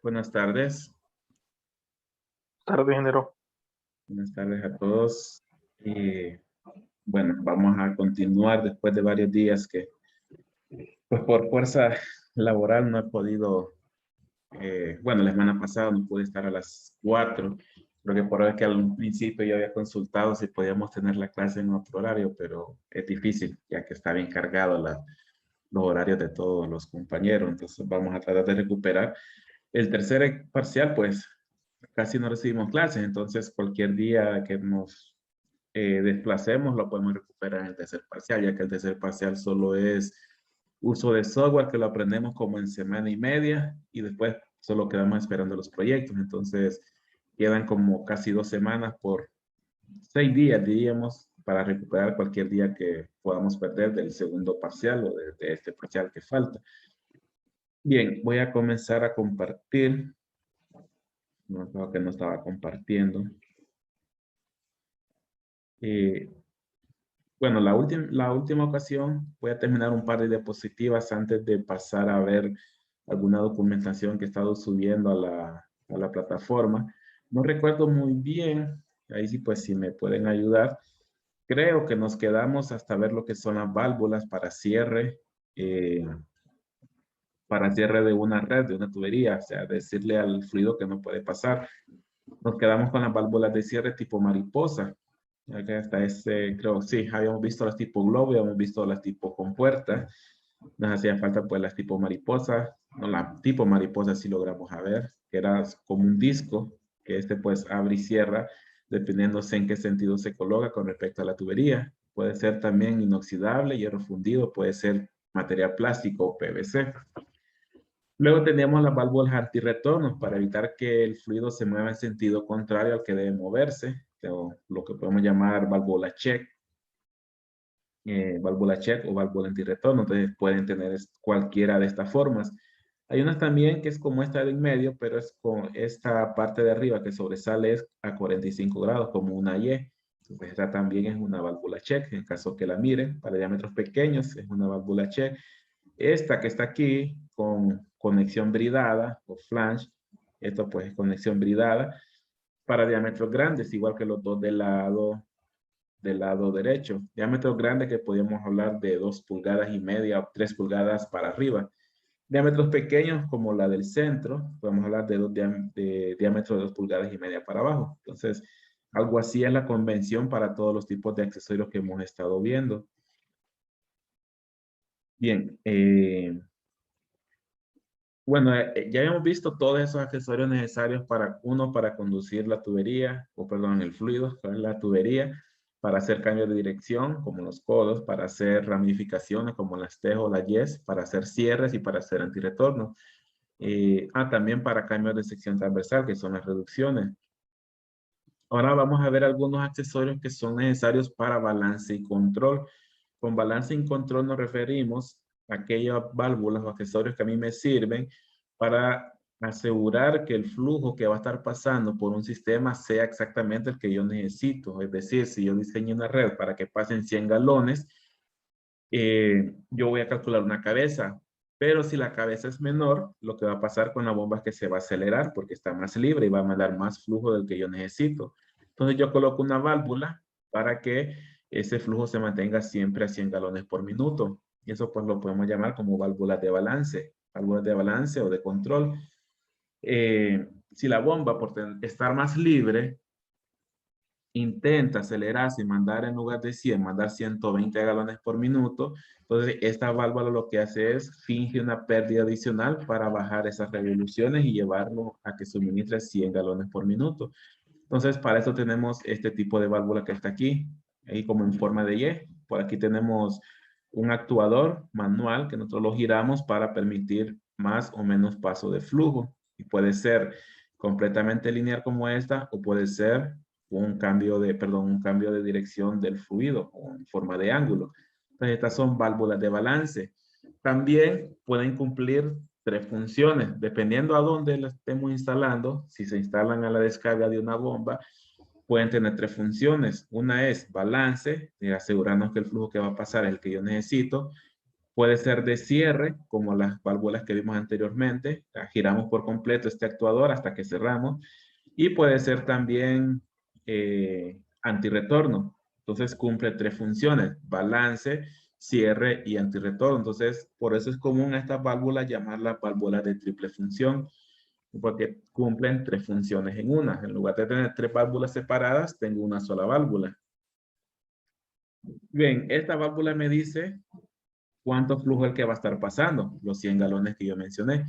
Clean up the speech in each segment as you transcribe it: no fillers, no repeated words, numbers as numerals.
Buenas tardes. Tarde, ingeniero. Buenas tardes a todos. Bueno, vamos a continuar después de varios días que, pues por fuerza laboral no he podido, bueno, la semana pasada no pude estar a las 4. Creo que por ahora que al principio yo había consultado si podíamos tener la clase en otro horario, pero es difícil ya que está bien cargado los horarios de todos los compañeros. Entonces vamos a tratar de recuperar. El tercer parcial, pues casi no recibimos clases, entonces cualquier día que nos desplacemos lo podemos recuperar en el tercer parcial, ya que el tercer parcial solo es uso de software que lo aprendemos como en semana y media y después solo quedamos esperando los proyectos. Entonces quedan como casi 2 semanas por 6 días, diríamos, para recuperar cualquier día que podamos perder del segundo parcial o de este parcial que falta. Bien, voy a comenzar a compartir. No, creo que no estaba compartiendo. Eh, bueno, la última ocasión voy a terminar un par de diapositivas antes de pasar a ver alguna documentación que he estado subiendo a la plataforma. No recuerdo muy bien, ahí sí pues si me pueden ayudar. Creo que nos quedamos hasta ver lo que son las válvulas eh, para cierre de una red, de una tubería, o sea, decirle al fluido que no puede pasar. Nos quedamos con las válvulas de cierre tipo mariposa. Ya que hasta ese, creo, sí, habíamos visto las tipo globo, habíamos visto las tipo compuerta. Nos hacía falta pues las tipo mariposa. No, la tipo mariposa sí logramos a ver, que era como un disco, que este pues abre y cierra, dependiendo en qué sentido se coloca con respecto a la tubería. Puede ser también inoxidable, hierro fundido, puede ser material plástico o PVC. Luego teníamos las válvulas antirretorno para evitar que el fluido se mueva en sentido contrario al que debe moverse, o lo que podemos llamar válvula check o válvula antirretorno. Entonces pueden tener cualquiera de estas formas. Hay unas también que es como esta de en medio, pero es con esta parte de arriba que sobresale es a 45 grados, como una Y. Entonces esta también es una válvula check, en caso que la miren, para diámetros pequeños es una válvula check. Esta que está aquí con conexión bridada o flange, esto pues es conexión bridada para diámetros grandes, igual que los dos del lado derecho. Diámetros grandes que podríamos hablar de 2,5 pulgadas o 3 pulgadas para arriba. Diámetros pequeños como la del centro, podemos hablar de diámetros de 2,5 pulgadas para abajo. Entonces, algo así es la convención para todos los tipos de accesorios que hemos estado viendo. Bien, bueno, ya hemos visto todos esos accesorios necesarios para uno, para conducir la tubería, o perdón, el fluido, la tubería, para hacer cambios de dirección, como los codos, para hacer ramificaciones, como las T o las Y, para hacer cierres y para hacer antirretorno. También para cambios de sección transversal, que son las reducciones. Ahora vamos a ver algunos accesorios que son necesarios para balance y control. Con balance y control nos referimos a aquellas válvulas o accesorios que a mí me sirven para asegurar que el flujo que va a estar pasando por un sistema sea exactamente el que yo necesito. Es decir, si yo diseño una red para que pasen 100 galones, yo voy a calcular una cabeza. Pero si la cabeza es menor, lo que va a pasar con la bomba es que se va a acelerar porque está más libre y va a mandar más flujo del que yo necesito. Entonces yo coloco una válvula para que ese flujo se mantenga siempre a 100 galones por minuto. Y eso pues lo podemos llamar como válvulas de balance o de control. Si la bomba por estar más libre intenta acelerarse y mandar en lugar de 100, mandar 120 galones por minuto, entonces esta válvula lo que hace es finge una pérdida adicional para bajar esas revoluciones y llevarlo a que suministre 100 galones por minuto. Entonces para eso tenemos este tipo de válvula que está aquí, ahí como en forma de Y. Por aquí tenemos un actuador manual que nosotros lo giramos para permitir más o menos paso de flujo. Y puede ser completamente lineal como esta o puede ser un cambio de dirección del fluido o en forma de ángulo. Entonces, estas son válvulas de balance. También pueden cumplir tres funciones, dependiendo a dónde las estemos instalando. Si se instalan a la descarga de una bomba, pueden tener tres funciones. Una es balance, asegurarnos que el flujo que va a pasar es el que yo necesito. Puede ser de cierre, como las válvulas que vimos anteriormente. Giramos por completo este actuador hasta que cerramos. Y puede ser también antirretorno. Entonces cumple tres funciones: balance, cierre y antirretorno. Entonces, por eso es común a estas válvulas llamarlas válvulas de triple función, porque cumplen tres funciones en una. En lugar de tener tres válvulas separadas, tengo una sola válvula. Bien, esta válvula me dice cuánto flujo es el que va a estar pasando, los 100 galones que yo mencioné.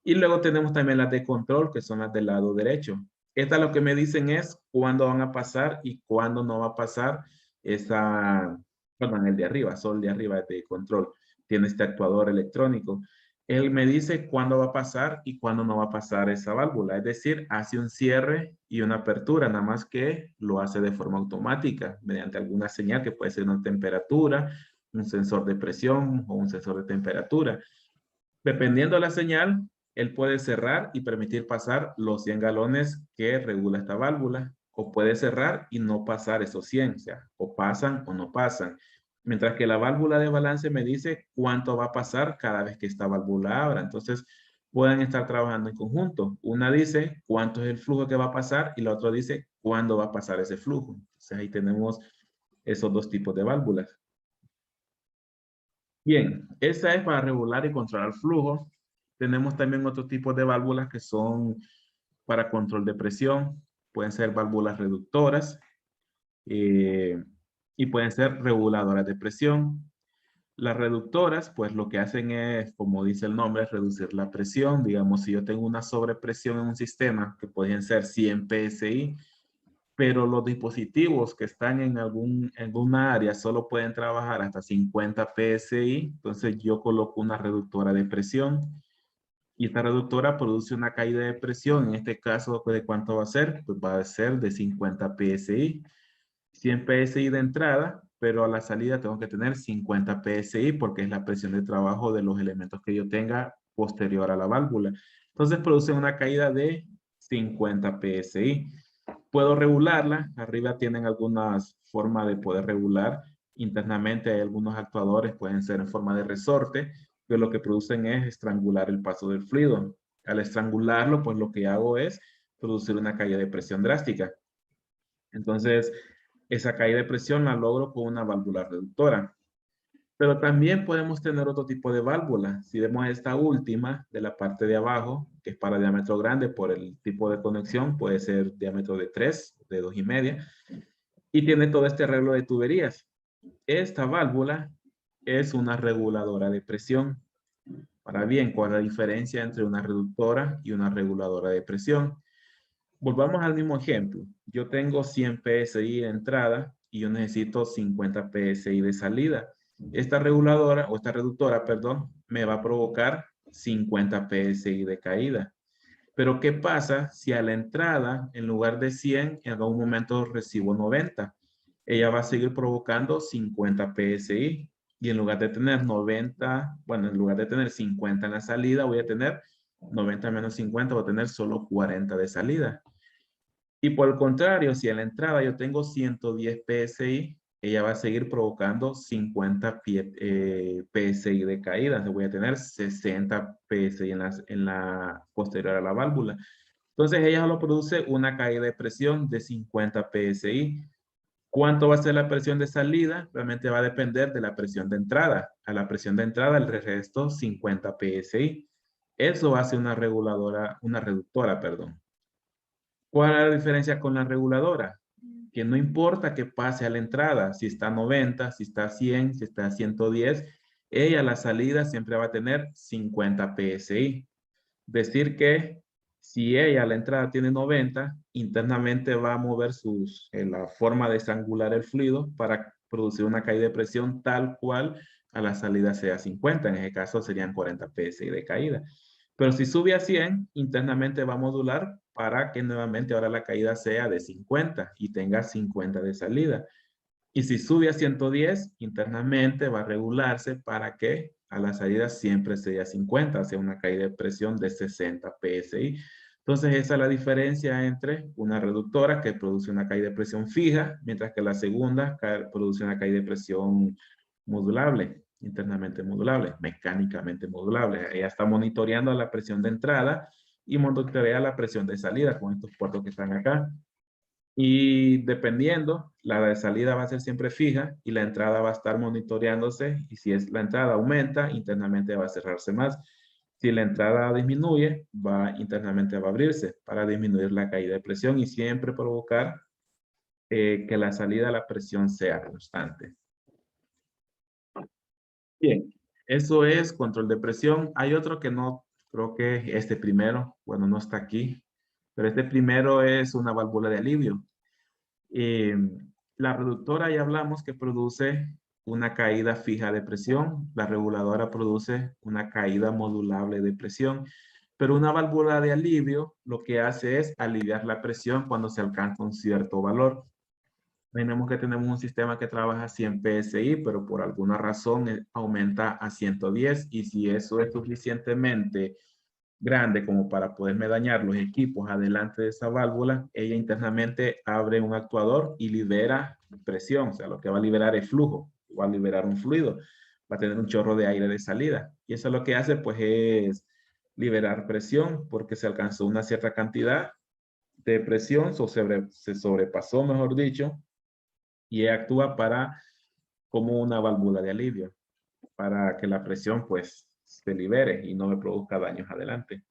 Y luego tenemos también las de control, que son las del lado derecho. Estas lo que me dicen es cuándo van a pasar y cuándo no va a pasar esa, perdón, el de arriba, solo el de arriba es de control. Tiene este actuador electrónico. Él me dice cuándo va a pasar y cuándo no va a pasar esa válvula. Es decir, hace un cierre y una apertura, nada más que lo hace de forma automática, mediante alguna señal que puede ser una temperatura, un sensor de presión o un sensor de temperatura. Dependiendo de la señal, él puede cerrar y permitir pasar los 100 galones que regula esta válvula, o puede cerrar y no pasar esos 100, o sea, o pasan o no pasan. Mientras que la válvula de balance me dice cuánto va a pasar cada vez que esta válvula abra. Entonces, pueden estar trabajando en conjunto. Una dice cuánto es el flujo que va a pasar y la otra dice cuándo va a pasar ese flujo. Entonces, ahí tenemos esos dos tipos de válvulas. Bien, esa es para regular y controlar flujo. Tenemos también otro tipo de válvulas que son para control de presión. Pueden ser válvulas reductoras eh, y pueden ser reguladoras de presión. Las reductoras, pues lo que hacen es, como dice el nombre, reducir la presión. Digamos, si yo tengo una sobrepresión en un sistema, que pueden ser 100 PSI, pero los dispositivos que están en alguna área solo pueden trabajar hasta 50 PSI, entonces yo coloco una reductora de presión y esta reductora produce una caída de presión. En este caso, pues, ¿de cuánto va a ser? Pues va a ser de 50 PSI. 100 PSI de entrada, pero a la salida tengo que tener 50 PSI porque es la presión de trabajo de los elementos que yo tenga posterior a la válvula. Entonces produce una caída de 50 PSI. Puedo regularla. Arriba tienen algunas formas de poder regular. Internamente hay algunos actuadores, pueden ser en forma de resorte, que lo que producen es estrangular el paso del fluido. Al estrangularlo, pues lo que hago es producir una caída de presión drástica. Entonces, esa caída de presión la logro con una válvula reductora. Pero también podemos tener otro tipo de válvula. Si vemos esta última de la parte de abajo, que es para diámetro grande por el tipo de conexión, puede ser diámetro de 3, de 2,5, y tiene todo este arreglo de tuberías. Esta válvula es una reguladora de presión. Ahora bien, ¿cuál es la diferencia entre una reductora y una reguladora de presión? Volvamos al mismo ejemplo. Yo tengo 100 PSI de entrada y yo necesito 50 PSI de salida. Esta reguladora, o esta reductora, perdón, me va a provocar 50 PSI de caída. Pero ¿qué pasa si a la entrada, en lugar de 100, en algún momento recibo 90? Ella va a seguir provocando 50 PSI. Y en lugar de tener 90, bueno, en lugar de tener 50 en la salida, voy a tener 90 menos 50, voy a tener solo 40 de salida. Y por el contrario, si a la entrada yo tengo 110 PSI, ella va a seguir provocando 50 PSI de caída. Entonces voy a tener 60 PSI en la posterior a la válvula. Entonces ella solo produce una caída de presión de 50 PSI. ¿Cuánto va a ser la presión de salida? Realmente va a depender de la presión de entrada. A la presión de entrada el resto 50 PSI. Eso hace una reguladora, una reductora, perdón. ¿Cuál es la diferencia con la reguladora? Que no importa que pase a la entrada, si está a 90, si está a 100, si está a 110, ella a la salida siempre va a tener 50 PSI. Decir que si ella a la entrada tiene 90, internamente va a mover la forma de estrangular el fluido para producir una caída de presión tal cual a la salida sea 50. En ese caso serían 40 PSI de caída. Pero si sube a 100, internamente va a modular para que nuevamente ahora la caída sea de 50 y tenga 50 de salida. Y si sube a 110, internamente va a regularse para que a la salida siempre sea 50, sea una caída de presión de 60 PSI. Entonces esa es la diferencia entre una reductora que produce una caída de presión fija, mientras que la segunda produce una caída de presión modulable. internamente modulable, mecánicamente modulable. Ella está monitoreando la presión de entrada y monitorea la presión de salida con estos puertos que están acá. Y dependiendo, la de salida va a ser siempre fija y la entrada va a estar monitoreándose, y si es la entrada aumenta, internamente va a cerrarse más. Si la entrada disminuye, internamente va a abrirse para disminuir la caída de presión y siempre provocar que la salida de la presión sea constante. Bien, eso es control de presión. Hay otro que no, creo que este primero, bueno, no está aquí, pero este primero es una válvula de alivio. Eh, la reductora ya hablamos que produce una caída fija de presión. La reguladora produce una caída modulable de presión. Pero una válvula de alivio lo que hace es aliviar la presión cuando se alcanza un cierto valor. Tenemos que tenemos un sistema que trabaja a 100 PSI, pero por alguna razón aumenta a 110. Y si eso es suficientemente grande como para poderme dañar los equipos adelante de esa válvula, ella internamente abre un actuador y libera presión. O sea, lo que va a liberar es flujo, va a liberar un fluido, va a tener un chorro de aire de salida. Y eso lo que hace pues es liberar presión porque se alcanzó una cierta cantidad de presión, se sobrepasó, mejor dicho, y actúa como una válvula de alivio para que la presión pues se libere y no me produzca daños adelante.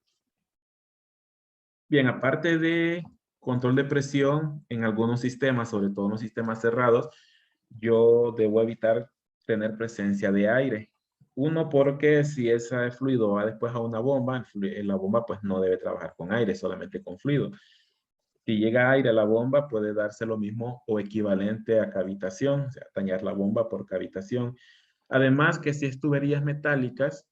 Bien, aparte de control de presión en algunos sistemas, sobre todo en los sistemas cerrados, yo debo evitar tener presencia de aire. Uno, porque si ese fluido va después a una bomba, la bomba pues no debe trabajar con aire, solamente con fluido. Si llega aire a la bomba, puede darse lo mismo o equivalente a cavitación, o sea, dañar la bomba por cavitación. Además que si es tuberías metálicas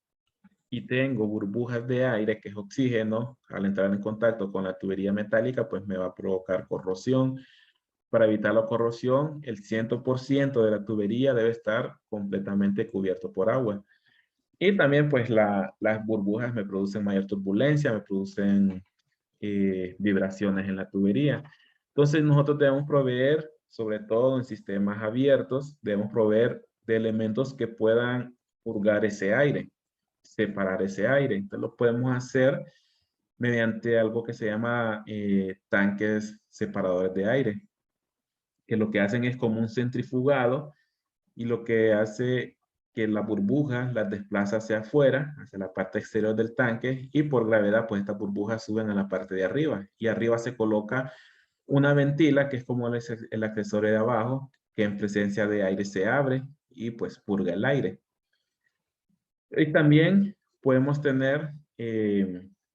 y tengo burbujas de aire, que es oxígeno, al entrar en contacto con la tubería metálica, pues me va a provocar corrosión. Para evitar la corrosión, el 100% de la tubería debe estar completamente cubierto por agua. Y también pues las burbujas me producen mayor turbulencia, me producen vibraciones en la tubería. Entonces nosotros debemos proveer, sobre todo en sistemas abiertos, debemos proveer de elementos que puedan purgar ese aire, separar ese aire. Entonces lo podemos hacer mediante algo que se llama tanques separadores de aire, que lo que hacen es como un centrifugado y lo que hace que la burbuja las desplaza hacia afuera, hacia la parte exterior del tanque, y por gravedad pues estas burbujas suben a la parte de arriba, y arriba se coloca una ventila que es como el accesorio de abajo, que en presencia de aire se abre y pues purga el aire. Y también podemos tener,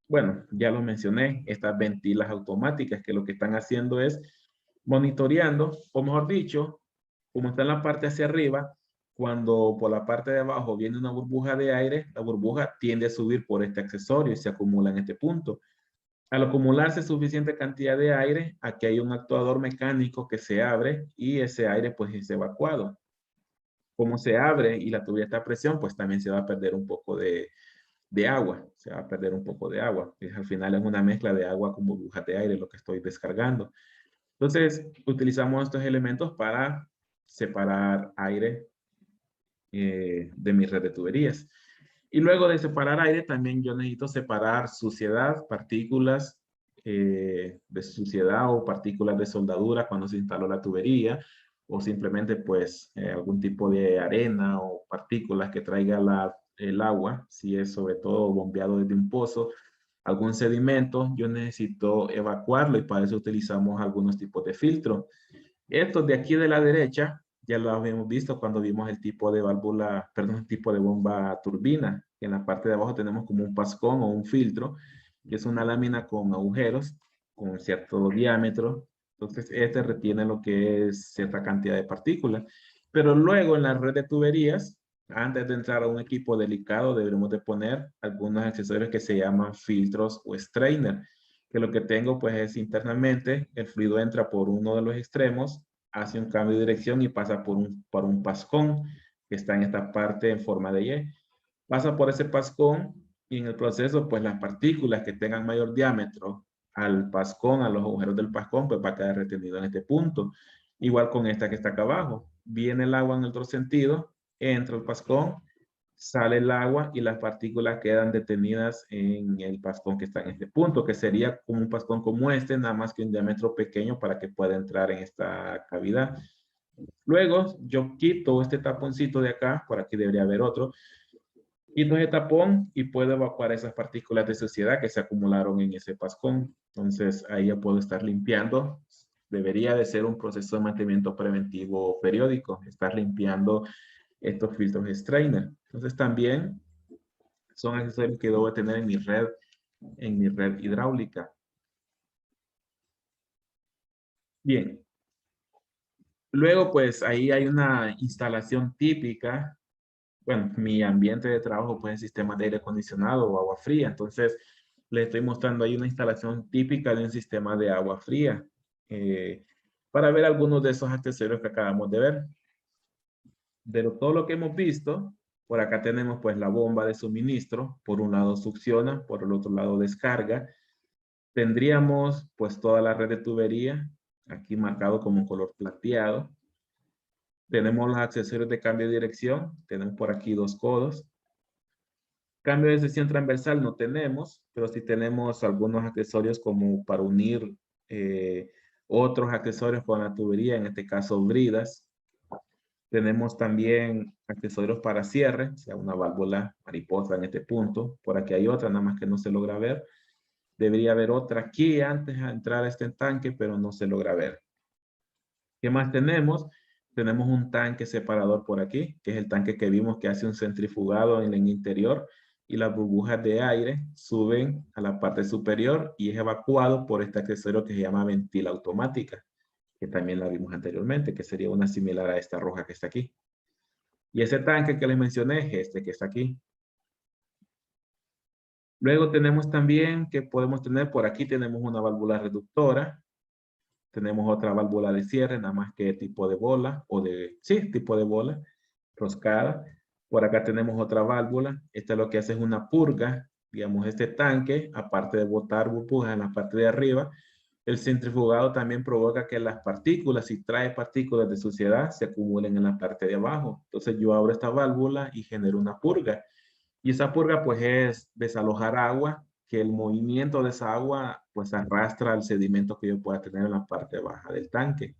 bueno, ya lo mencioné, estas ventilas automáticas que lo que están haciendo es monitoreando, o mejor dicho, como está en la parte hacia arriba, cuando por la parte de abajo viene una burbuja de aire, la burbuja tiende a subir por este accesorio y se acumula en este punto. Al acumularse suficiente cantidad de aire, aquí hay un actuador mecánico que se abre y ese aire pues es evacuado. Como se abre y la tubería está a presión, pues también se va a perder un poco de agua. Se va a perder un poco de agua. Al final es una mezcla de agua con burbujas de aire lo que estoy descargando. Entonces, utilizamos estos elementos para separar aire de mi red de tuberías. Y luego de separar aire, también yo necesito separar suciedad, partículas de suciedad o partículas de soldadura cuando se instaló la tubería, o simplemente pues algún tipo de arena o partículas que traiga el agua, si es sobre todo bombeado desde un pozo, algún sedimento, yo necesito evacuarlo, y para eso utilizamos algunos tipos de filtro. Estos de aquí de la derecha ya lo habíamos visto cuando vimos el tipo de válvula, perdón, el tipo de bomba turbina. En la parte de abajo tenemos como un pascón o un filtro, que es una lámina con agujeros con cierto diámetro. Entonces, este retiene lo que es cierta cantidad de partículas. Pero luego en la red de tuberías, antes de entrar a un equipo delicado, deberemos de poner algunos accesorios que se llaman filtros o strainer, que lo que tengo pues es internamente, el fluido entra por uno de los extremos, hace un cambio de dirección y pasa por un pascón que está en esta parte en forma de Y. Pasa por ese pascón y en el proceso pues las partículas que tengan mayor diámetro al pascón, a los agujeros del pascón, pues va a quedar retenido en este punto. Igual con esta que está acá abajo. Viene el agua en el otro sentido, entra el pascón sale el agua y las partículas quedan detenidas en el pascón que está en este punto, que sería como un pascón como este, nada más que un diámetro pequeño para que pueda entrar en esta cavidad. Luego yo quito este taponcito de acá, por aquí debería haber otro, quito ese tapón y puedo evacuar esas partículas de suciedad que se acumularon en ese pascón. Entonces ahí ya puedo estar limpiando. Debería de ser un proceso de mantenimiento preventivo periódico, estar limpiando estos filtros strainer. Entonces también son accesorios que debo tener en mi red hidráulica. Bien. Luego, pues ahí hay una instalación típica. Bueno, mi ambiente de trabajo pues es sistema de aire acondicionado o agua fría. Entonces, le estoy mostrando ahí una instalación típica de un sistema de agua fría. Para ver algunos de esos accesorios que acabamos de ver. De todo lo que hemos visto, por acá tenemos pues la bomba de suministro. Por un lado succiona, por el otro lado descarga. Tendríamos pues toda la red de tubería, aquí marcado como color plateado. Tenemos los accesorios de cambio de dirección. Tenemos por aquí 2 codos. Cambio de sección transversal no tenemos, pero sí tenemos algunos accesorios como para unir otros accesorios con la tubería, en este caso bridas. Tenemos también accesorios para cierre, o sea, una válvula mariposa en este punto. Por aquí hay otra, nada más que no se logra ver. Debería haber otra aquí antes de entrar a este tanque, pero no se logra ver. ¿Qué más tenemos? Tenemos un tanque separador por aquí, que es el tanque que vimos que hace un centrifugado en el interior y las burbujas de aire suben a la parte superior y es evacuado por este accesorio que se llama ventila automática, que también la vimos anteriormente, que sería una similar a esta roja que está aquí. Y ese tanque que les mencioné es este que está aquí. Luego tenemos también que podemos tener, por aquí tenemos una válvula reductora. Tenemos otra válvula de cierre, nada más que tipo de bola, sí, tipo de bola, roscada. Por acá tenemos otra válvula. Esta lo que hace es una purga, digamos, este tanque, aparte de botar burbujas en la parte de arriba, el centrifugado también provoca que las partículas, si trae partículas de suciedad, se acumulen en la parte de abajo. Entonces yo abro esta válvula y genero una purga. Y esa purga pues es desalojar agua, que el movimiento de esa agua pues arrastra el sedimento que yo pueda tener en la parte baja del tanque.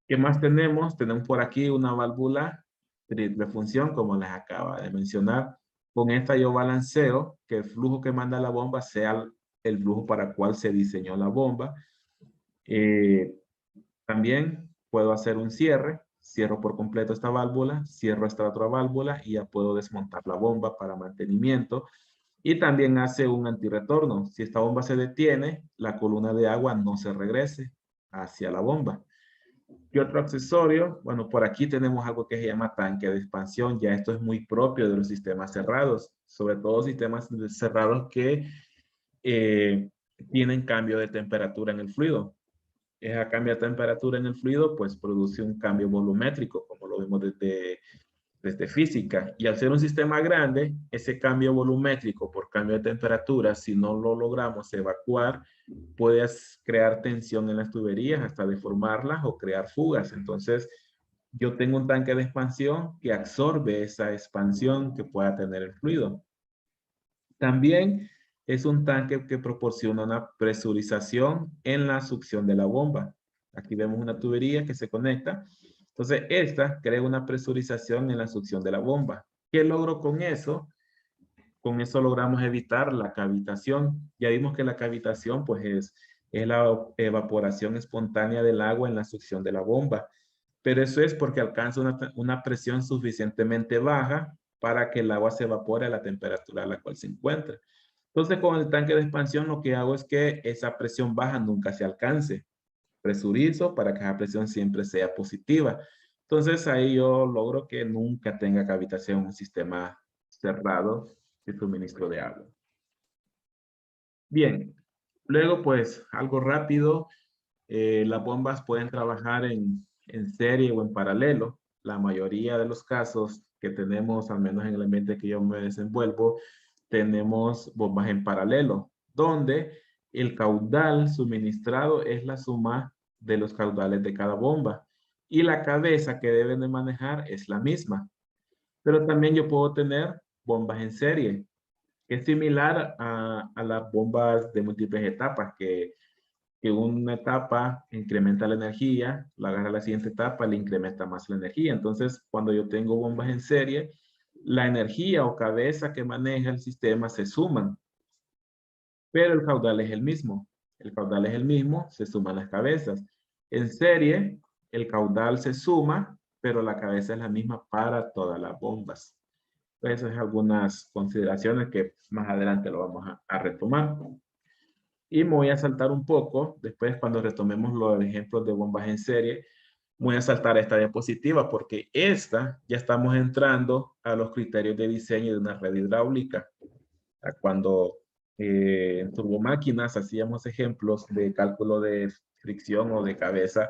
¿Qué más tenemos? Tenemos por aquí una válvula triple función, como les acaba de mencionar. Con esta yo balanceo que el flujo que manda la bomba sea el flujo para el cual se diseñó la bomba. También puedo hacer un cierre. Cierro por completo esta válvula, cierro esta otra válvula y ya puedo desmontar la bomba para mantenimiento. Y también hace un antirretorno. Si esta bomba se detiene, la columna de agua no se regrese hacia la bomba. Y otro accesorio, bueno, por aquí tenemos algo que se llama tanque de expansión. Ya esto es muy propio de los sistemas cerrados, sobre todo sistemas cerrados que tienen cambio de temperatura en el fluido. Esa cambio de temperatura en el fluido, pues produce un cambio volumétrico, como lo vimos desde física. Y al ser un sistema grande, ese cambio volumétrico por cambio de temperatura, si no lo logramos evacuar, puedes crear tensión en las tuberías hasta deformarlas o crear fugas. Entonces, yo tengo un tanque de expansión que absorbe esa expansión que pueda tener el fluido. También es un tanque que proporciona una presurización en la succión de la bomba. Aquí vemos una tubería que se conecta. Entonces, esta crea una presurización en la succión de la bomba. ¿Qué logro con eso? Con eso logramos evitar la cavitación. Ya vimos que la cavitación pues es la evaporación espontánea del agua en la succión de la bomba. Pero eso es porque alcanza una presión suficientemente baja para que el agua se evapore a la temperatura a la cual se encuentra. Entonces, con el tanque de expansión lo que hago es que esa presión baja nunca se alcance. Presurizo para que esa presión siempre sea positiva. Entonces, ahí yo logro que nunca tenga cavitación en un sistema cerrado de suministro de agua. Bien, luego pues algo rápido, las bombas pueden trabajar en serie o en paralelo. La mayoría de los casos que tenemos, al menos en el ambiente que yo me desenvuelvo, tenemos bombas en paralelo, donde el caudal suministrado es la suma de los caudales de cada bomba y la cabeza que deben de manejar es la misma. Pero también yo puedo tener bombas en serie, que es similar a las bombas de múltiples etapas, que una etapa incrementa la energía, la agarra la siguiente etapa, le incrementa más la energía. Entonces, cuando yo tengo bombas en serie, la energía o cabeza que maneja el sistema se suman, pero el caudal es el mismo. El caudal es el mismo, se suman las cabezas. En serie, el caudal se suma, pero la cabeza es la misma para todas las bombas. Entonces, esas algunas consideraciones que más adelante lo vamos a retomar. Y me voy a saltar un poco, después cuando retomemos los ejemplos de bombas en serie, voy a saltar esta diapositiva porque esta ya estamos entrando a los criterios de diseño de una red hidráulica. Cuando en turbomáquinas hacíamos ejemplos de cálculo de fricción o de cabeza,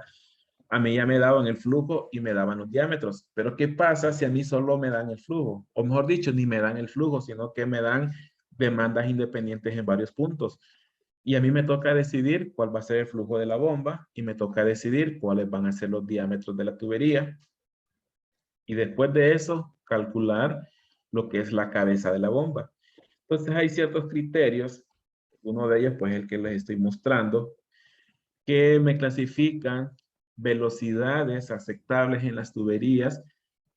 a mí ya me daban el flujo y me daban los diámetros. Pero ¿qué pasa si a mí solo me dan el flujo? O mejor dicho, ni me dan el flujo, sino que me dan demandas independientes en varios puntos. Y a mí me toca decidir cuál va a ser el flujo de la bomba y me toca decidir cuáles van a ser los diámetros de la tubería. Y después de eso, calcular lo que es la cabeza de la bomba. Entonces hay ciertos criterios, uno de ellos pues el que les estoy mostrando, que me clasifican velocidades aceptables en las tuberías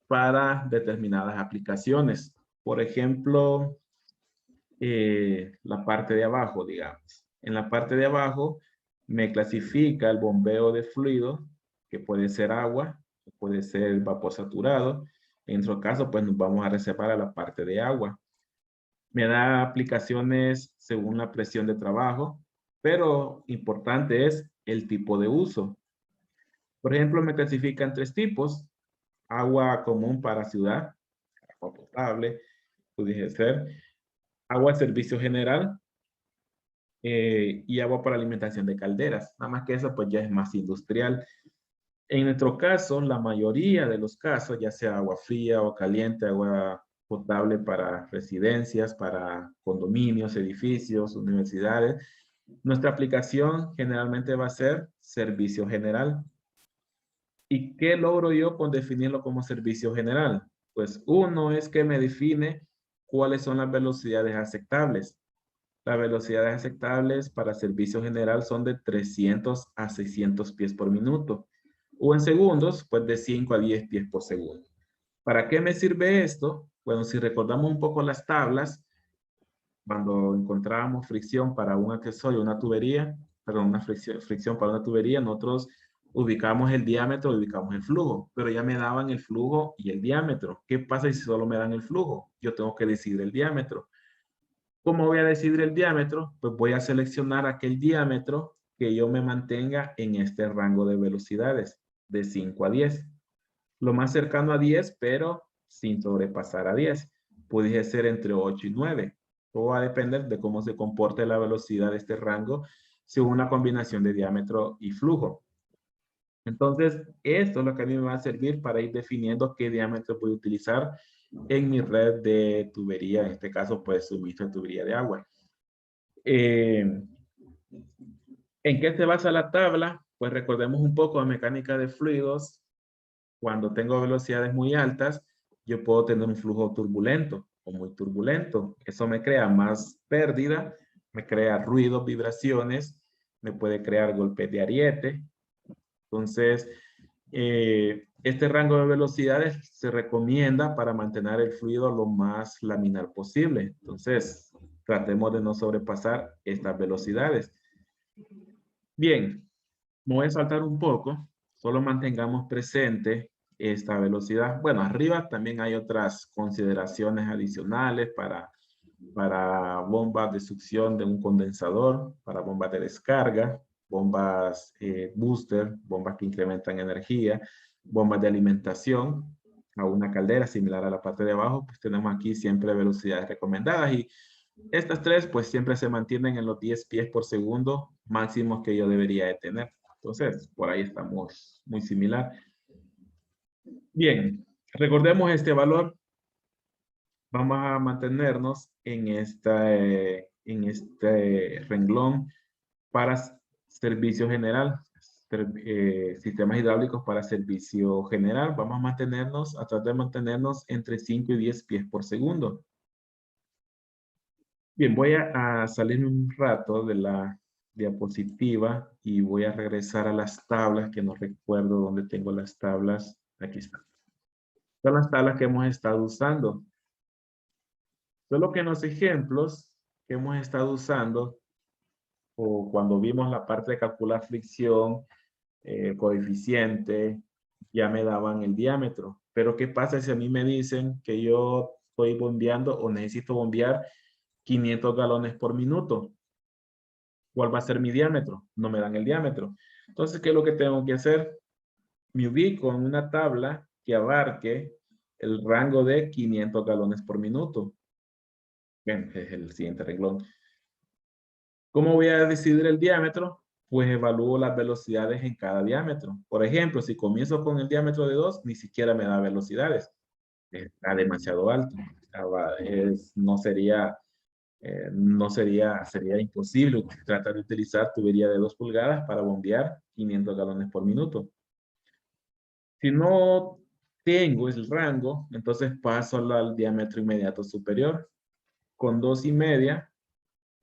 para determinadas aplicaciones. Por ejemplo, la parte de abajo, digamos. En la parte de abajo me clasifica el bombeo de fluido, que puede ser agua, puede ser vapor saturado. En nuestro caso, pues nos vamos a reservar a la parte de agua. Me da aplicaciones según la presión de trabajo, pero importante es el tipo de uso. Por ejemplo, me clasifican tres tipos: agua común para ciudad, agua potable, pudiese ser, agua de servicio general y agua para alimentación de calderas. Nada más que eso, pues ya es más industrial. En nuestro caso, la mayoría de los casos, ya sea agua fría o caliente, agua potable para residencias, para condominios, edificios, universidades, nuestra aplicación generalmente va a ser servicio general. ¿Y qué logro yo con definirlo como servicio general? Pues uno es que me define cuáles son las velocidades aceptables. Las velocidades aceptables para servicio general son de 300 a 600 pies por minuto. O en segundos, pues de 5 a 10 pies por segundo. ¿Para qué me sirve esto? Bueno, si recordamos un poco las tablas, cuando encontrábamos fricción para un accesorio, una tubería, perdón, una fricción para una tubería, nosotros ubicamos el diámetro, ubicamos el flujo, pero ya me daban el flujo y el diámetro. ¿Qué pasa si solo me dan el flujo? Yo tengo que decidir el diámetro. ¿Cómo voy a decidir el diámetro? Pues voy a seleccionar aquel diámetro que yo me mantenga en este rango de velocidades, de 5 a 10. Lo más cercano a 10, pero sin sobrepasar a 10. Puede ser entre 8 y 9. Todo va a depender de cómo se comporte la velocidad de este rango según una combinación de diámetro y flujo. Entonces, esto es lo que a mí me va a servir para ir definiendo qué diámetro voy a utilizar en mi red de tubería, en este caso, pues suministro de tubería de agua. ¿En qué se basa la tabla? Pues recordemos un poco la mecánica de fluidos. Cuando tengo velocidades muy altas, yo puedo tener un flujo turbulento o muy turbulento. Eso me crea más pérdida, me crea ruidos, vibraciones, me puede crear golpes de ariete. Entonces, este rango de velocidades se recomienda para mantener el fluido lo más laminar posible. Entonces, tratemos de no sobrepasar estas velocidades. Bien, me voy a saltar un poco. Solo mantengamos presente esta velocidad. Bueno, arriba también hay otras consideraciones adicionales para bombas de succión de un condensador, para bombas de descarga, bombas booster, bombas que incrementan energía, bombas de alimentación a una caldera similar a la parte de abajo. Pues tenemos aquí siempre velocidades recomendadas y estas tres pues siempre se mantienen en los 10 pies por segundo máximos que yo debería de tener. Entonces, por ahí estamos muy similar. Bien, recordemos este valor. Vamos a mantenernos en este renglón para servicio general. sistemas hidráulicos para servicio general. Vamos a tratar de mantenernos entre 5 y 10 pies por segundo. Bien, voy a salir un rato de la diapositiva y voy a regresar a las tablas, que no recuerdo dónde tengo las tablas. Aquí están. Son las tablas que hemos estado usando. Solo que en los ejemplos que hemos estado usando, o cuando vimos la parte de calcular fricción, coeficiente, ya me daban el diámetro. Pero ¿qué pasa si a mí me dicen que yo estoy bombeando o necesito bombear 500 galones por minuto? ¿Cuál va a ser mi diámetro? No me dan el diámetro. Entonces, ¿qué es lo que tengo que hacer? Me ubico en una tabla que abarque el rango de 500 galones por minuto. Bien, es el siguiente renglón. ¿Cómo voy a decidir el diámetro? Pues evalúo las velocidades en cada diámetro. Por ejemplo, si comienzo con el diámetro de 2, ni siquiera me da velocidades. Está demasiado alto. Sería imposible tratar de utilizar tubería de 2 pulgadas para bombear 500 galones por minuto. Si no tengo el rango, entonces paso al diámetro inmediato superior. Con 2,5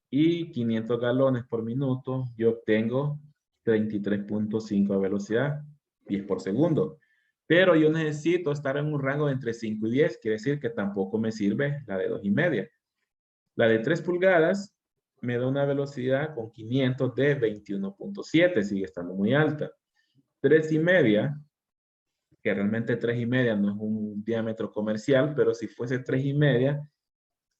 y 500 galones por minuto, yo obtengo 33.5 de velocidad, 10 por segundo. Pero yo necesito estar en un rango de entre 5 y 10, quiere decir que tampoco me sirve la de 2,5. La de 3 pulgadas me da una velocidad con 500 de 21.7, sigue estando muy alta. 3,5, que realmente 3,5 no es un diámetro comercial, pero si fuese 3,5,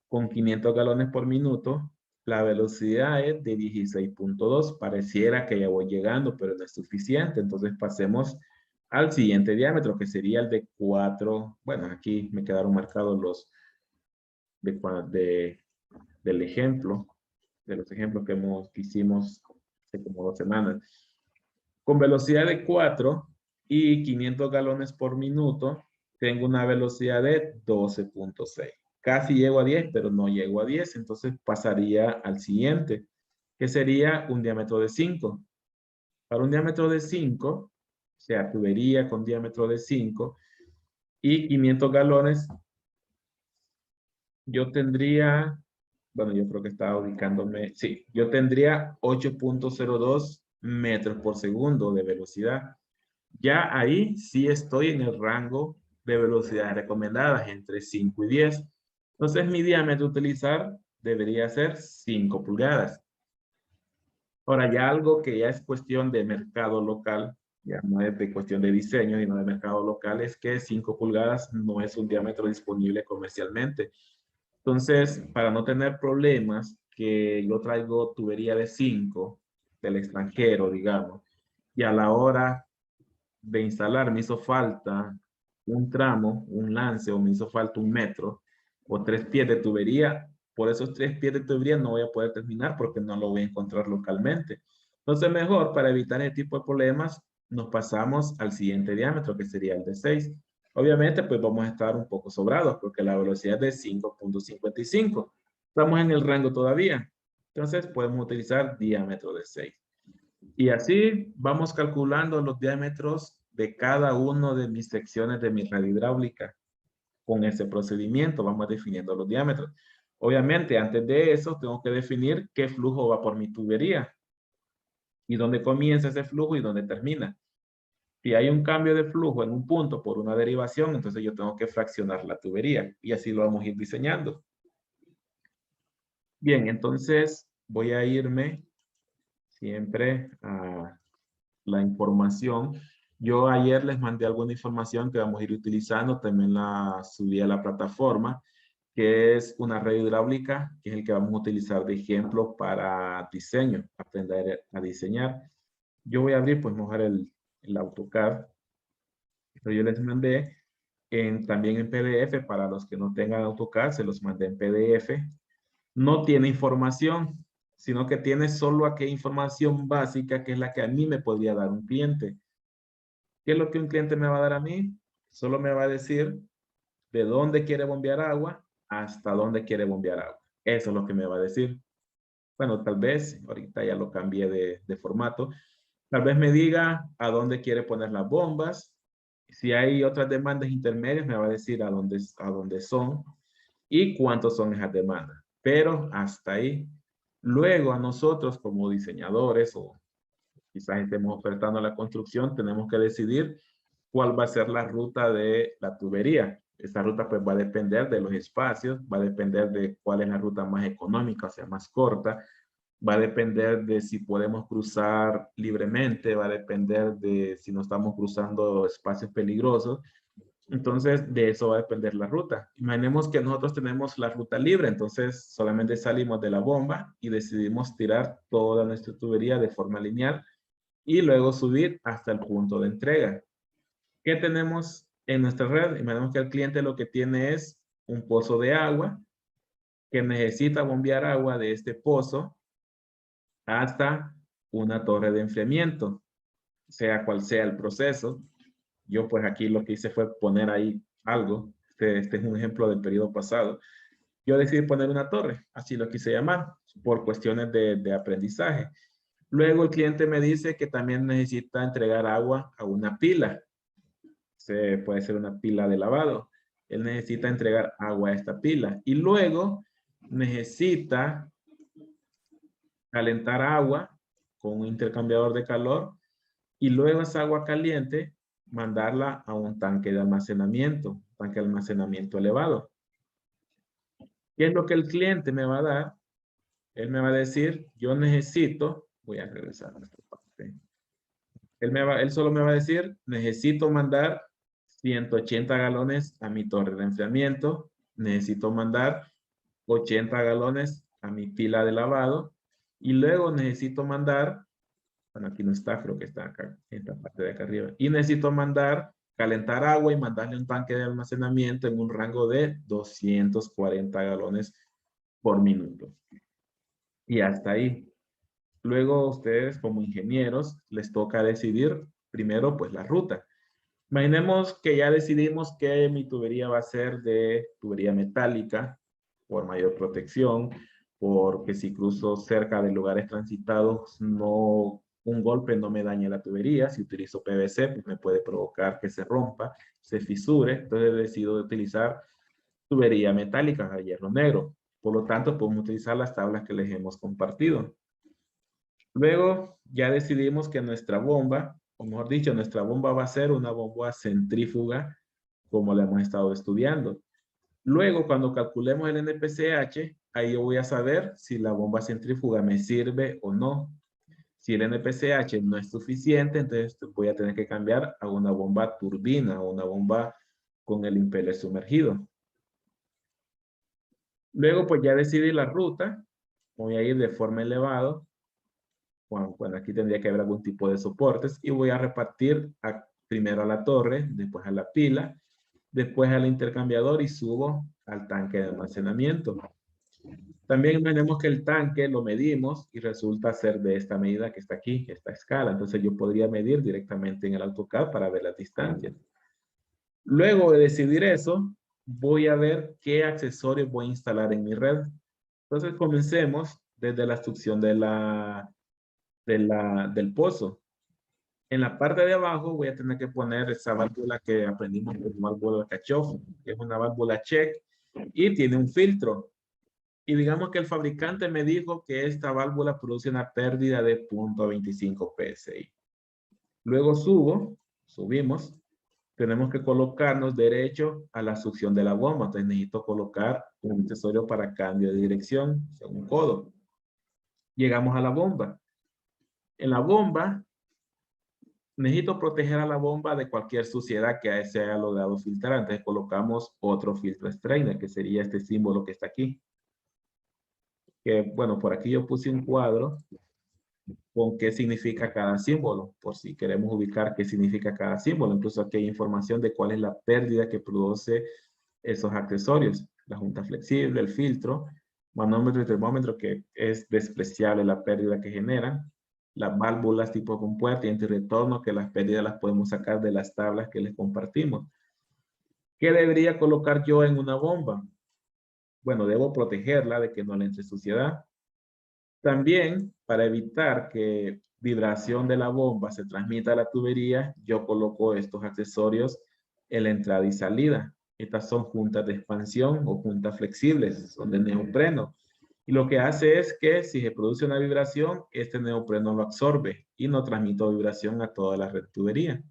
con 500 galones por minuto, la velocidad es de 16.2. Pareciera que ya voy llegando, pero no es suficiente. Entonces pasemos al siguiente diámetro, que sería el de 4. Bueno, aquí me quedaron marcados los del ejemplo, de los ejemplos que hicimos hace como 2 semanas. Con velocidad de 4 y 500 galones por minuto, tengo una velocidad de 12.6. Casi llego a 10, pero no llego a 10, entonces pasaría al siguiente, que sería un diámetro de 5. Para un diámetro de 5, o sea, tubería con diámetro de 5 y 500 galones, yo tendría, bueno, yo creo que estaba ubicándome, sí, yo tendría 8.02 metros por segundo de velocidad. Ya ahí sí estoy en el rango de velocidades recomendadas entre 5 y 10. Entonces mi diámetro a utilizar debería ser 5 pulgadas. Ahora ya algo que ya es cuestión de mercado local, ya no es de cuestión de diseño, sino de mercado local, es que 5 pulgadas no es un diámetro disponible comercialmente. Entonces, para no tener problemas, que yo traigo tubería de 5 del extranjero, digamos, y a la hora de instalar me hizo falta un tramo, un lance, o me hizo falta 1 metro, o 3 pies de tubería. Por esos 3 pies de tubería no voy a poder terminar porque no lo voy a encontrar localmente. Entonces, mejor para evitar ese tipo de problemas, nos pasamos al siguiente diámetro, que sería el de 6. Obviamente, pues vamos a estar un poco sobrados porque la velocidad es de 5.55. Estamos en el rango todavía. Entonces, podemos utilizar diámetro de 6. Y así vamos calculando los diámetros de cada una de mis secciones de mi red hidráulica. Con ese procedimiento vamos definiendo los diámetros. Obviamente, antes de eso, tengo que definir qué flujo va por mi tubería y dónde comienza ese flujo y dónde termina. Si hay un cambio de flujo en un punto por una derivación, entonces yo tengo que fraccionar la tubería y así lo vamos a ir diseñando. Bien, entonces voy a irme siempre a la información. Yo ayer les mandé alguna información que vamos a ir utilizando, también la subí a la plataforma, que es una red hidráulica, que es el que vamos a utilizar de ejemplo para diseño, aprender a diseñar. Yo voy a abrir, pues, mejor el AutoCAD. Pero yo les mandé también en PDF, para los que no tengan AutoCAD, se los mandé en PDF. No tiene información, sino que tiene solo aquella información básica que es la que a mí me podría dar un cliente. ¿Qué es lo que un cliente me va a dar a mí? Solo me va a decir de dónde quiere bombear agua hasta dónde quiere bombear agua. Eso es lo que me va a decir. Bueno, tal vez ahorita ya lo cambié de formato. Tal vez me diga a dónde quiere poner las bombas. Si hay otras demandas intermedias, me va a decir a dónde son y cuántos son esas demandas. Pero hasta ahí. Luego a nosotros como diseñadores o quizás estemos ofertando la construcción, tenemos que decidir cuál va a ser la ruta de la tubería. Esta ruta pues va a depender de los espacios, va a depender de cuál es la ruta más económica, o sea, más corta, va a depender de si podemos cruzar libremente, va a depender de si no estamos cruzando espacios peligrosos. Entonces, de eso va a depender la ruta. Imaginemos que nosotros tenemos la ruta libre, entonces solamente salimos de la bomba y decidimos tirar toda nuestra tubería de forma lineal y luego subir hasta el punto de entrega. ¿Qué tenemos en nuestra red? Imaginemos que el cliente lo que tiene es un pozo de agua que necesita bombear agua de este pozo hasta una torre de enfriamiento, sea cual sea el proceso. Yo pues aquí lo que hice fue poner ahí algo. Este es un ejemplo del periodo pasado. Yo decidí poner una torre, así lo quise llamar, por cuestiones de aprendizaje. Luego el cliente me dice que también necesita entregar agua a una pila. Puede ser una pila de lavado. Él necesita entregar agua a esta pila. Y luego necesita calentar agua con un intercambiador de calor y luego esa agua caliente mandarla a un tanque de almacenamiento elevado. ¿Qué es lo que el cliente me va a dar? Él me va a decir, yo necesito, voy a regresar a esta parte. Él solo me va a decir, necesito mandar 180 galones a mi torre de enfriamiento, necesito mandar 80 galones a mi pila de lavado y luego necesito mandar, bueno, aquí no está, creo que está acá, en esta parte de acá arriba, y necesito mandar, calentar agua y mandarle un tanque de almacenamiento en un rango de 240 galones por minuto. Y hasta ahí. Luego ustedes como ingenieros les toca decidir primero pues la ruta. Imaginemos que ya decidimos que mi tubería va a ser de tubería metálica por mayor protección, porque si cruzo cerca de lugares transitados, no, un golpe no me dañe la tubería. Si utilizo PVC, pues me puede provocar que se rompa, se fisure. Entonces decido utilizar tubería metálica de hierro negro. Por lo tanto, podemos utilizar las tablas que les hemos compartido. Luego ya decidimos que nuestra bomba, o mejor dicho, nuestra bomba va a ser una bomba centrífuga como la hemos estado estudiando. Luego, cuando calculemos el NPCH, ahí yo voy a saber si la bomba centrífuga me sirve o no. Si el NPCH no es suficiente, entonces voy a tener que cambiar a una bomba turbina o una bomba con el impeller sumergido. Luego, pues ya decidí la ruta. Voy a ir de forma elevada. Bueno, aquí tendría que haber algún tipo de soportes y voy a repartir primero a la torre, después a la pila, después al intercambiador y subo al tanque de almacenamiento. También imaginemos que el tanque lo medimos y resulta ser de esta medida que está aquí, esta escala. Entonces yo podría medir directamente en el AutoCAD para ver las distancias. Luego de decidir eso, voy a ver qué accesorios voy a instalar en mi red. Entonces comencemos desde la succión del pozo. En la parte de abajo voy a tener que poner esa válvula que aprendimos como válvula Kirchhoff, que es una válvula check y tiene un filtro. Y digamos que el fabricante me dijo que esta válvula produce una pérdida de 0.25 PSI. Luego subimos, tenemos que colocarnos derecho a la succión de la bomba. Entonces necesito colocar un accesorio para cambio de dirección, un codo. Llegamos a la bomba. En la bomba, necesito proteger a la bomba de cualquier suciedad que se haya logrado filtrar. Entonces colocamos otro filtro strainer, que sería este símbolo que está aquí. Que, bueno, por aquí yo puse un cuadro con qué significa cada símbolo, por si queremos ubicar qué significa cada símbolo. Incluso aquí hay información de cuál es la pérdida que produce esos accesorios. La junta flexible, el filtro, manómetro y termómetro, que es despreciable la pérdida que generan. Las válvulas tipo compuerta y antirretorno, que las pérdidas las podemos sacar de las tablas que les compartimos. ¿Qué debería colocar yo en una bomba? Bueno, debo protegerla de que no le entre suciedad. También, para evitar que vibración de la bomba se transmita a la tubería, yo coloco estos accesorios en la entrada y salida. Estas son juntas de expansión o juntas flexibles, son de neopreno. Y lo que hace es que si se produce una vibración, este neopreno lo absorbe y no transmite vibración a toda la red tubería.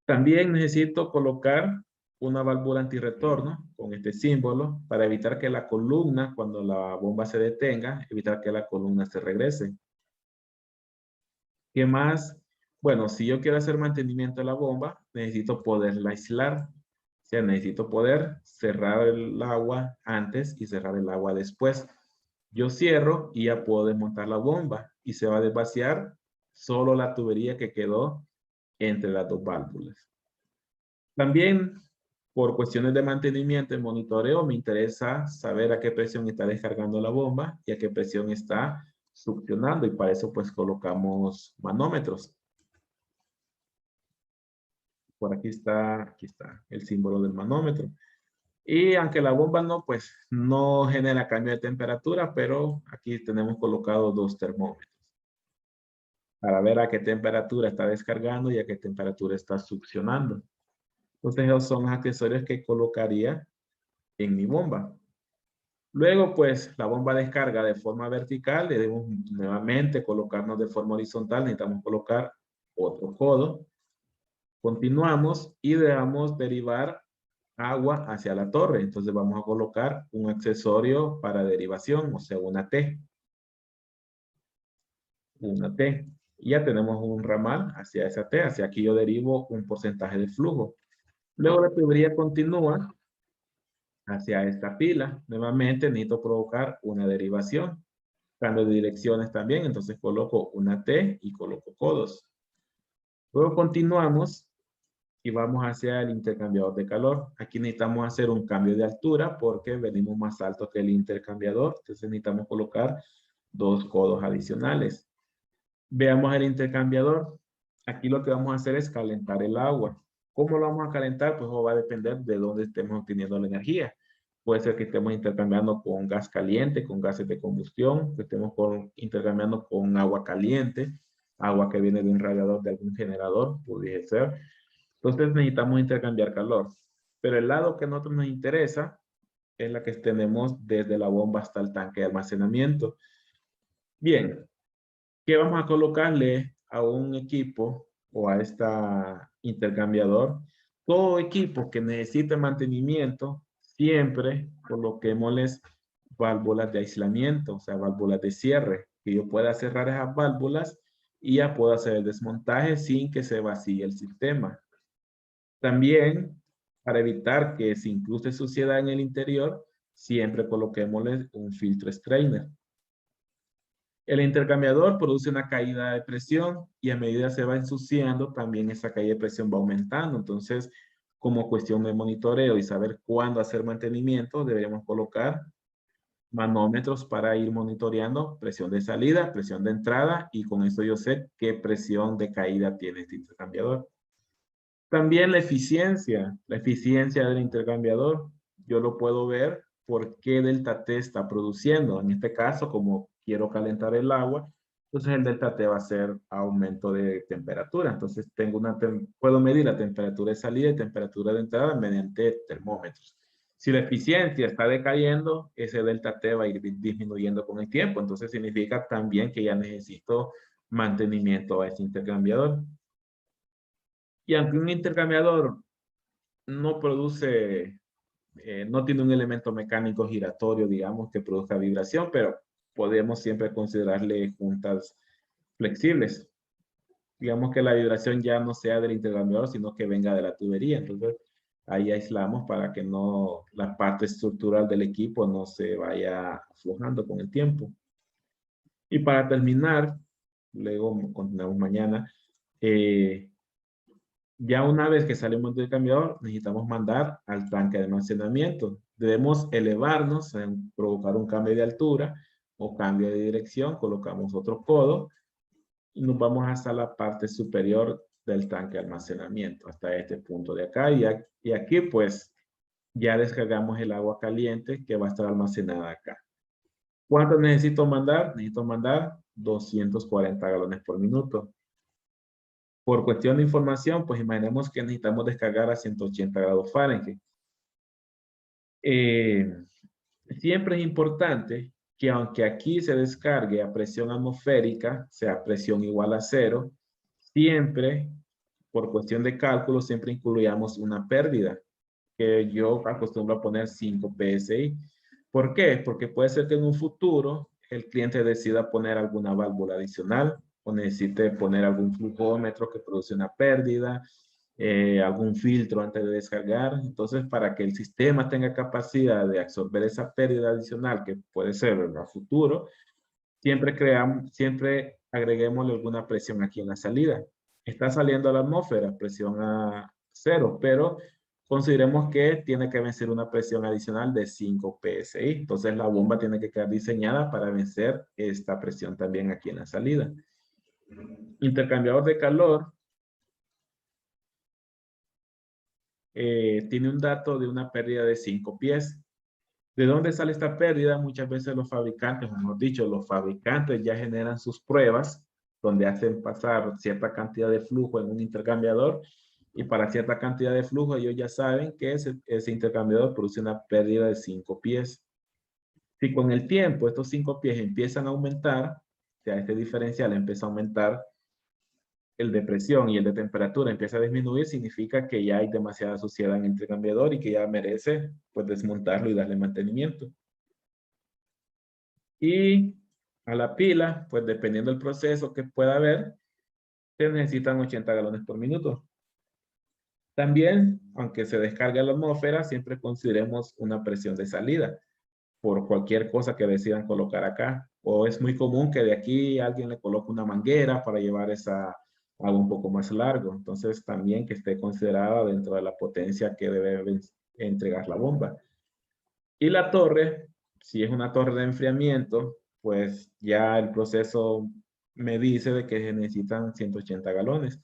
También necesito colocar una válvula antirretorno con este símbolo para evitar que la columna, cuando la bomba se detenga, evitar que la columna se regrese. ¿Qué más? Bueno, si yo quiero hacer mantenimiento de la bomba, necesito poderla aislar. O sea, necesito poder cerrar el agua antes y cerrar el agua después. Yo cierro y ya puedo desmontar la bomba y se va a desvaciar solo la tubería que quedó entre las dos válvulas. También, por cuestiones de mantenimiento y monitoreo, me interesa saber a qué presión está descargando la bomba y a qué presión está succionando. Y para eso, pues, colocamos manómetros. Por aquí está el símbolo del manómetro. Y aunque la bomba no genera cambio de temperatura, pero aquí tenemos colocados dos termómetros para ver a qué temperatura está descargando y a qué temperatura está succionando. Entonces, esos son los accesorios que colocaría en mi bomba. Luego, pues, la bomba descarga de forma vertical. Debemos nuevamente colocarnos de forma horizontal. Necesitamos colocar otro codo. Continuamos y debemos derivar agua hacia la torre. Entonces, vamos a colocar un accesorio para derivación, o sea, una T. Una T. Y ya tenemos un ramal hacia esa T. Hacia aquí yo derivo un porcentaje de flujo. Luego la tubería continúa hacia esta pila. Nuevamente necesito provocar una derivación. Cambio de direcciones también, entonces coloco una T y coloco codos. Luego continuamos y vamos hacia el intercambiador de calor. Aquí necesitamos hacer un cambio de altura porque venimos más alto que el intercambiador. Entonces necesitamos colocar dos codos adicionales. Veamos el intercambiador. Aquí lo que vamos a hacer es calentar el agua. ¿Cómo lo vamos a calentar? Pues va a depender de dónde estemos obteniendo la energía. Puede ser que estemos intercambiando con gas caliente, con gases de combustión, que estemos intercambiando con agua caliente, agua que viene de un radiador de algún generador, pudiese ser. Entonces necesitamos intercambiar calor. Pero el lado que a nosotros nos interesa es la que tenemos desde la bomba hasta el tanque de almacenamiento. Bien, ¿qué vamos a colocarle a un equipo o a este intercambiador? Todo equipo que necesite mantenimiento, siempre coloquémosles válvulas de aislamiento, o sea, válvulas de cierre, que yo pueda cerrar esas válvulas y ya puedo hacer el desmontaje sin que se vacíe el sistema. También, para evitar que se incruste suciedad en el interior, siempre coloquémosle un filtro strainer. El intercambiador produce una caída de presión y a medida se va ensuciando, también esa caída de presión va aumentando. Entonces, como cuestión de monitoreo y saber cuándo hacer mantenimiento, deberíamos colocar manómetros para ir monitoreando presión de salida, presión de entrada y con eso yo sé qué presión de caída tiene este intercambiador. También la eficiencia del intercambiador, yo lo puedo ver por qué delta T está produciendo. En este caso, como quiero calentar el agua, entonces el delta T va a ser aumento de temperatura. Entonces puedo medir la temperatura de salida y temperatura de entrada mediante termómetros. Si la eficiencia está decayendo, ese delta T va a ir disminuyendo con el tiempo. Entonces significa también que ya necesito mantenimiento a ese intercambiador. Y aunque un intercambiador no produce, no tiene un elemento mecánico giratorio, digamos, que produzca vibración, pero podemos siempre considerarle juntas flexibles. Digamos que la vibración ya no sea del intercambiador, sino que venga de la tubería. Entonces, ahí aislamos para que no, la parte estructural del equipo no se vaya aflojando con el tiempo. Y para terminar, luego continuamos mañana, ya una vez que salimos del cambiador, necesitamos mandar al tanque de almacenamiento. Debemos elevarnos, provocar un cambio de altura o cambio de dirección. Colocamos otro codo y nos vamos hasta la parte superior del tanque de almacenamiento, hasta este punto de acá. Y aquí pues ya descargamos el agua caliente que va a estar almacenada acá. ¿Cuánto necesito mandar? Necesito mandar 240 galones por minuto. Por cuestión de información, pues imaginemos que necesitamos descargar a 180 grados Fahrenheit. Siempre es importante que aunque aquí se descargue a presión atmosférica, sea presión igual a 0, siempre, por cuestión de cálculo, siempre incluyamos una pérdida, que yo acostumbro a poner 5 PSI. ¿Por qué? Porque puede ser que en un futuro el cliente decida poner alguna válvula adicional o necesite poner algún flujómetro que produce una pérdida, algún filtro antes de descargar. Entonces, para que el sistema tenga capacidad de absorber esa pérdida adicional que puede ser en el futuro, siempre agreguémosle alguna presión aquí en la salida. Está saliendo a la atmósfera, presión a 0, pero consideremos que tiene que vencer una presión adicional de 5 PSI. Entonces la bomba tiene que quedar diseñada para vencer esta presión también aquí en la salida. Intercambiador de calor tiene un dato de una pérdida de 5 pies. ¿De dónde sale esta pérdida? Muchas veces los fabricantes, o mejor dicho, los fabricantes ya generan sus pruebas donde hacen pasar cierta cantidad de flujo en un intercambiador y para cierta cantidad de flujo ellos ya saben que ese intercambiador produce una pérdida de 5 pies. Si con el tiempo estos 5 pies empiezan a aumentar, o sea, este diferencial empieza a aumentar, el de presión y el de temperatura empieza a disminuir, significa que ya hay demasiada suciedad en el intercambiador y que ya merece pues desmontarlo y darle mantenimiento. Y a la pila, pues dependiendo del proceso que pueda haber, se necesitan 80 galones por minuto. También, aunque se descargue a la atmósfera, siempre consideremos una presión de salida por cualquier cosa que decidan colocar acá. O es muy común que de aquí alguien le coloque una manguera para llevar esa agua un poco más largo. Entonces, también que esté considerada dentro de la potencia que debe entregar la bomba. Y la torre, si es una torre de enfriamiento, pues ya el proceso me dice de que se necesitan 180 galones.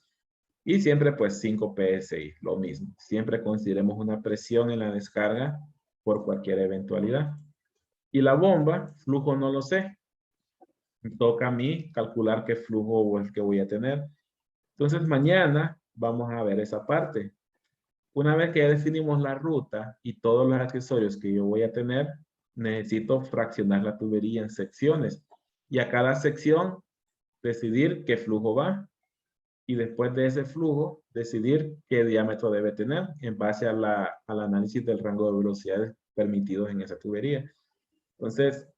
Y siempre pues 5 PSI, lo mismo. Siempre consideremos una presión en la descarga por cualquier eventualidad. Y la bomba, flujo no lo sé. Toca a mí calcular qué flujo es el que voy a tener. Entonces mañana vamos a ver esa parte. Una vez que ya definimos la ruta y todos los accesorios que yo voy a tener, necesito fraccionar la tubería en secciones. Y a cada sección decidir qué flujo va. Y después de ese flujo, decidir qué diámetro debe tener en base al análisis del rango de velocidades permitidos en esa tubería. Entonces,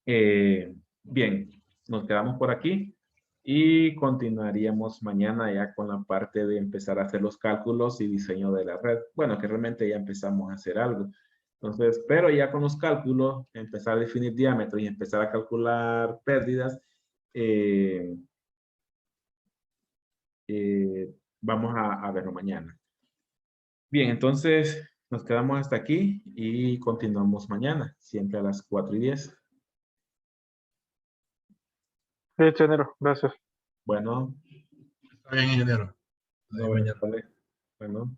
bien, nos quedamos por aquí y continuaríamos mañana ya con la parte de empezar a hacer los cálculos y diseño de la red. Bueno, que realmente ya empezamos a hacer algo. Entonces, pero ya con los cálculos, empezar a definir diámetros y empezar a calcular pérdidas, vamos a verlo mañana. Bien, entonces nos quedamos hasta aquí y continuamos mañana, siempre a las 4:10. Sí, ingeniero, gracias. Bueno, Está bien, ingeniero. Nos vemos no, mañana. vale. Bueno.